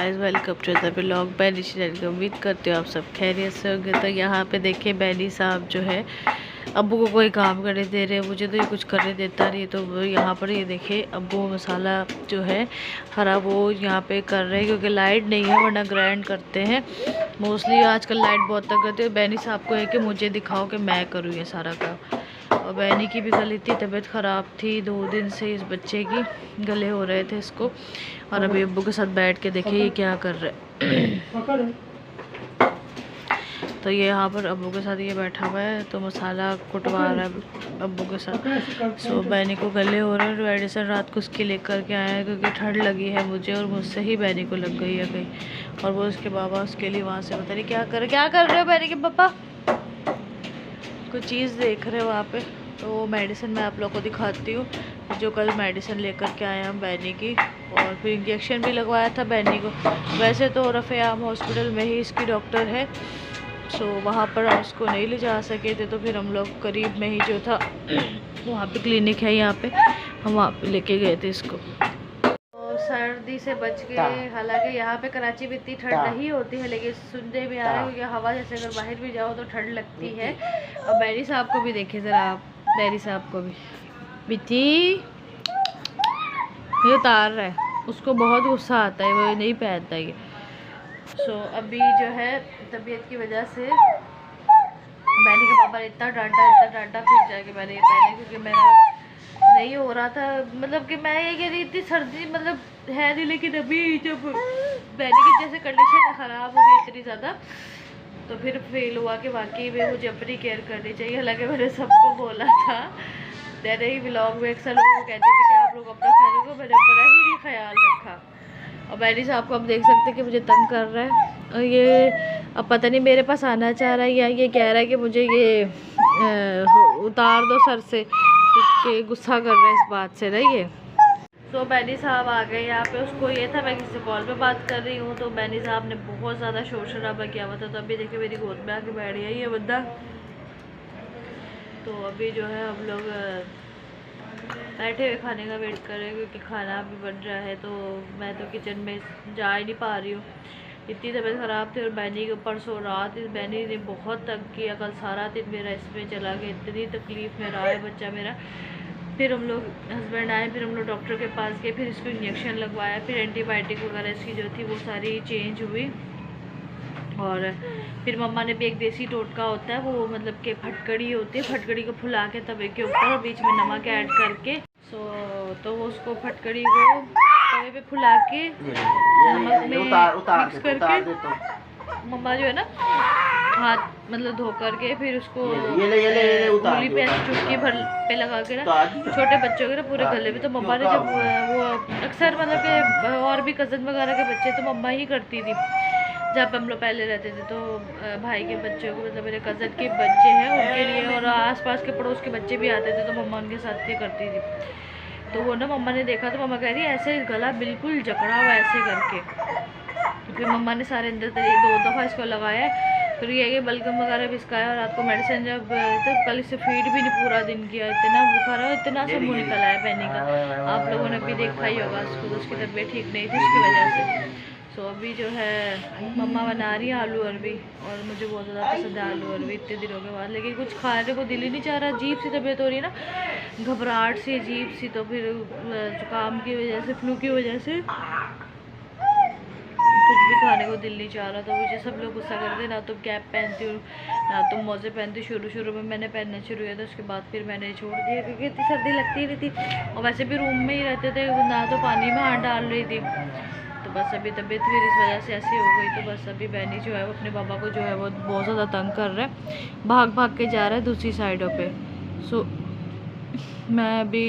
Guys, welcome to the vlog. बैनी channel की उम्मीद करती हूँ आप सब खैरियत से होंगे। तो यहाँ पे देखिए बैनी साहब जो है अब्बू को कोई काम करने दे रहे हैं। मुझे तो ये कुछ करने देता नहीं, तो यहाँ पर ये देखिए अब्बू मसाला जो है हरा वो यहाँ पे कर रहे हैं, क्योंकि लाइट नहीं है, वरना ग्राइंड करते हैं। मोस्टली आजकल लाइट बहुत तंग करती है। बैनी साहब को है कि मुझे दिखाओ कि मैं करूँ ये सारा काम। और बैनी की भी कल इतनी तबीयत ख़राब थी, 2 दिन से इस बच्चे की गले हो रहे थे इसको। और अभी अब्बू के साथ बैठ के देखिए ये क्या कर रहे हैं। तो ये यहाँ पर अब्बू के साथ ये बैठा हुआ है, तो मसाला कुटवा रहा है अब्बू के साथ। सो बैनी को गले हो रहे हैं। मेडिसिन रात को उसकी लेकर के आए हैं, क्योंकि ठंड लगी है मुझे, और मुझसे ही बैनी को लग गई है कहीं। और वो उसके बाबा उसके लिए वहाँ से पता नहीं क्या कर रहे हो बैनी के पापा, कुछ चीज़ देख रहे हो वहाँ पे। तो मेडिसिन मैं आप लोग को दिखाती हूँ, जो कल मेडिसिन लेकर के आए हम बैनी की। और फिर इंजेक्शन भी लगवाया था बैनी को। वैसे तो रफ़ेआम हॉस्पिटल में ही इसकी डॉक्टर है, सो वहाँ पर उसको नहीं ले जा सके थे, तो फिर हम लोग करीब में ही जो था वहाँ पे क्लिनिक है यहाँ पे, हम वहाँ पे लेके गए थे इसको। और सर्दी से बच गए। हालांकि यहाँ पे कराची में इतनी ठंड नहीं होती है, लेकिन सुनने में आ रहा है क्योंकि हवा जैसे अगर बाहर भी जाओ तो ठंड लगती है। और बैनी साहब को भी देखिए ज़रा आप, बैनी साहब को भी बिच्ची ये उतार रहा है, उसको बहुत गुस्सा आता है, वो नहीं पहनता ये। सो अभी जो है तबीयत की वजह से बैनी के पापा ने इतना डांटा फिर जाके मैंने ये पहने, क्योंकि मेरा नहीं हो रहा था। मतलब कि मैं ये कह रही थी सर्दी मतलब है नहीं, लेकिन अभी जब बैनी की जैसे कंडीशन ख़राब हो गई इतनी ज़्यादा, तो फिर फील हुआ कि वाकई में मुझे अपनी केयर करनी चाहिए। हालांकि मैंने सबको बोला था, मैंने ही व्लॉग में अक्सर लोगों को कहती थी कि आप लोग अपना ख्याल रखो, मैंने अपना ही नहीं ख्याल रखा। और बैनी साहब को आप देख सकते हैं कि मुझे तंग कर रहा है, और ये अब पता नहीं मेरे पास आना चाह रहा है या ये कह रहा है कि मुझे ये उतार दो सर से, कि गुस्सा कर रहा है इस बात से ना ये। तो बैनी साहब आ गए यहाँ पे। उसको ये था मैं किसी कॉल पे बात कर रही हूँ, तो बैनी साहब ने बहुत ज़्यादा शोर शराबा किया हुआ था। तो अभी देखिए मेरी गोद में आके बैठ गया ये बंदा। तो अभी जो है हम लोग बैठे हुए खाने का वेट कर रहे हैं, क्योंकि खाना भी बन रहा है। तो मैं तो किचन में जा ही नहीं पा रही हूँ, इतनी तबीयत ख़राब थी। और बैनी के ऊपर सो रात इस बैनी ने बहुत तंग किया, कल सारा दिन मेरा इसमें चला गया, इतनी तकलीफ़ में रहा है बच्चा मेरा। फिर हम लोग हस्बैंड आए, फिर हम लोग डॉक्टर के पास गए, फिर इसको इंजेक्शन लगवाया, फिर एंटीबायोटिक वगैरह इसकी जो थी वो सारी चेंज हुई। और फिर मम्मा ने भी एक देसी टोटका होता है, वो मतलब कि फटकड़ी होती है, फटकड़ी को फुला के तवे के ऊपर और बीच में नमक ऐड करके तो वो उसको फटकड़ी को तवे पे फुला के नमक में मिक्स करके मम्मा जो है ना हाथ मतलब धो करके फिर उसको उंगली पे चुटकी भर पे लगा के ना छोटे बच्चों के ना पूरे गले में। तो मम्मा ने जब वो अक्सर मतलब कि और भी कज़न वगैरह के बच्चे तो मम्मा ही करती थी जब हम लोग पहले रहते थे। तो भाई के बच्चों को मतलब मेरे कज़न के बच्चे हैं उनके लिए, और आसपास के पड़ोस के बच्चे भी आते थे, तो मम्मा उनके साथ ये करती थी। तो वो ना मम्मा ने देखा, तो मम्मा कह रही है ऐसे गला बिल्कुल जकड़ा हुआ ऐसे करके। तो फिर मम्मा ने सारे अंदर 2 दफ़ा इसको लगाया, फिर ये बलगम वगैरह भी इसका है। और रात को मेडिसिन जब तो कल इसे फीड भी नहीं पूरा दिन किया, इतना बुखार है, इतना सा मुँह निकला है बैनी का। आप लोगों ने भी देखा ही होगा उसको, तो उसकी तबीयत ठीक नहीं थी उसकी वजह से। सो अभी जो है मम्मा बना रही है आलू अरबी, और मुझे बहुत ज़्यादा पसंद है आलू अरबी इतने दिनों के बाद, लेकिन कुछ खाने को दिल ही नहीं चाह रहा। अजीब सी तबीयत हो रही है ना, घबराहट सी अजीब सी। तो फिर जुकाम की वजह से, फ्लू की वजह से कुछ भी खाने को दिल नहीं चाह रहा। तो मुझे सब लोग गुस्सा करते हैं, ना तो कैप पहनती हूँ ना तो मोजे पहनती हूँ। शुरू में मैंने पहनना शुरू किया था, उसके बाद फिर मैंने छोड़ दिया, क्योंकि इतनी सर्दी लगती ही नहीं थी। और वैसे भी रूम में ही रहते थे, ना तो पानी में हाथ डाल रही थी। तो बस अभी तबीयत फिर इस वजह से ऐसी हो गई। तो बस अभी बैनी जो है वो अपने पापा को जो है वो बहुत ज़्यादा तंग कर रहा है, भाग के जा रहा है दूसरी साइडों पे। सो मैं अभी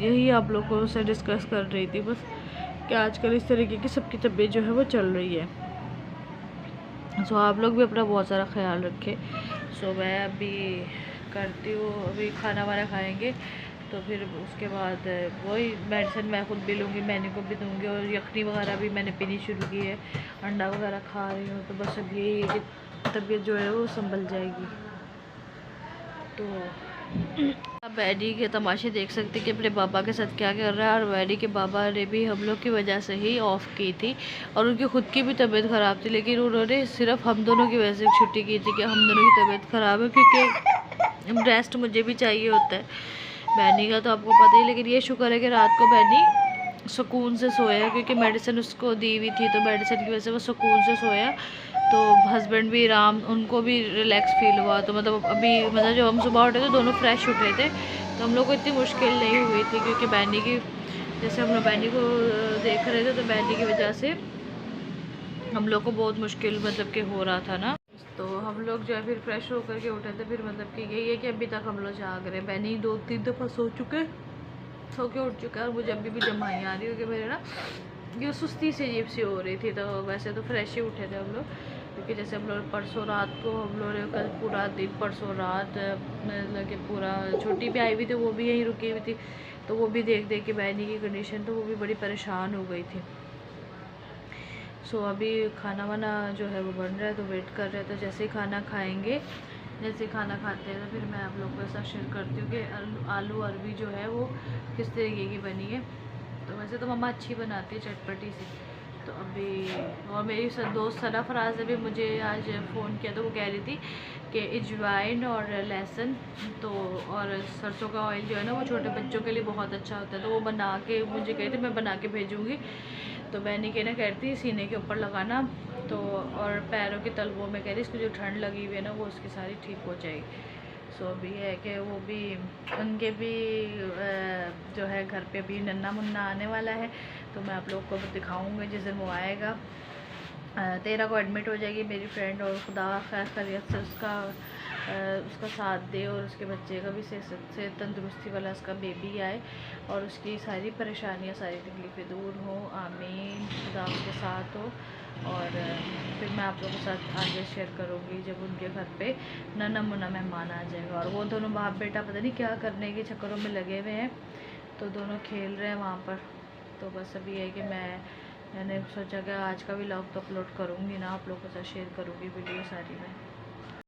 यही आप लोगों से डिस्कस कर रही थी बस, कि आजकल इस तरीके की सबकी तबीयत जो है वो चल रही है। सो आप लोग भी अपना बहुत सारा ख्याल रखें। सो मैं अभी करती हूँ, अभी खाना वाना खाएँगे, तो फिर उसके बाद वही मेडिसिन मैं खुद भी लूँगी, मैंने को भी दूँगी। और यखनी वगैरह भी मैंने पीनी शुरू की है, अंडा वगैरह खा रही हूँ। तो बस अब यही है कि तबीयत जो है वो संभल जाएगी। तो आप बैडी के तमाशे देख सकते कि अपने पापा के साथ क्या कर रहा है। और बैडी के पापा ने भी हम लोग की वजह से ही ऑफ़ की थी और उनकी ख़ुद की भी तबीयत ख़राब थी, लेकिन उन्होंने सिर्फ हम दोनों की वजह से छुट्टी की थी कि हम दोनों की तबीयत ख़राब है, क्योंकि रेस्ट मुझे भी चाहिए होता है। बैनी का तो आपको पता ही, लेकिन ये शुक्र है कि रात को बैनी सुकून से सोया, क्योंकि मेडिसिन उसको दी हुई थी, तो मेडिसिन की वजह से वो सुकून से सोया। तो हस्बैंड भी उनको भी रिलैक्स फील हुआ। तो मतलब अभी मतलब जब हम सुबह उठे तो दोनों फ्रेश उठे थे, तो हम लोग को इतनी मुश्किल नहीं हुई थी, क्योंकि बैनी की जैसे हम लोग बैनी को देख रहे थे, तो बैनी की वजह से हम लोग को बहुत मुश्किल मतलब कि हो रहा था ना। तो हम लोग जो है फिर फ्रेश होकर के उठे थे। फिर मतलब कि यही है कि अभी तक हम लोग जाग रहे हैं। बैनी 2-3 दफ़ा सो के उठ चुका है, और मुझे अभी भी जमाई आ रही है, क्योंकि मेरे ना ये सुस्ती से अजीब सी हो रही थी। तो वैसे तो फ्रेश ही उठे थे हम लोग, क्योंकि जैसे हम लोग परसों रात को हम लोग ने कल पूरा दिन परसों रात मतलब कि पूरा छोटी भी आई हुई थी, वो भी यहीं रुकी हुई थी। तो वो भी देख के बैनी की कंडीशन, तो वो भी बड़ी परेशान हो गई थी। सो अभी खाना वाना जो है वो बन रहा है, तो वेट कर रहे हैं। तो जैसे ही खाना खाएंगे, जैसे खाना खाते हैं, तो फिर मैं आप लोगों के साथ शेयर करती हूँ कि आलू अरबी जो है वो किस तरीके की बनी है। तो वैसे तो मम्मा अच्छी बनाती है, चटपटी सी। तो अभी और मेरी दोस्त सना फराज ने भी मुझे आज फ़ोन किया, तो वो कह रही थी कि अजवाइन और लहसुन तो और सरसों का ऑयल जो है ना वो छोटे बच्चों के लिए बहुत अच्छा होता है। तो वो बना के मुझे कही थी, मैं बना के भेजूँगी। तो मैंने कहना कहती सीने के ऊपर लगाना, तो और पैरों के तलवों में कह रही इसको जो ठंड लगी हुई है ना वो उसकी सारी ठीक हो जाएगी। सो अभी है कि वो भी उनके भी जो है घर पे भी नन्ना मुन्ना आने वाला है। तो मैं आप लोग को दिखाऊंगी जिस दिन वो आएगा। 13 को एडमिट हो जाएगी मेरी फ्रेंड, और खुदा खैर खैरियत से उसका साथ दे, और उसके बच्चे का भी से तंदुरुस्ती वाला उसका बेबी आए, और उसकी सारी परेशानियां सारी तकलीफ़ें दूर हों। आमीन। खुदा उसके साथ हो। और फिर मैं आप लोगों के साथ आगे शेयर करूँगी जब उनके घर पे नन्ना मुन्ना मेहमान आ जाएगा। और वो दोनों बाप बेटा पता नहीं क्या करने के चक्करों में लगे हुए हैं, तो दोनों खेल रहे हैं वहाँ पर। तो बस अभी है कि मैंने सोचा कि आज का व्लॉग तो अपलोड करूँगी ना, आप लोगों के साथ शेयर करूँगी वीडियो सारी मैं।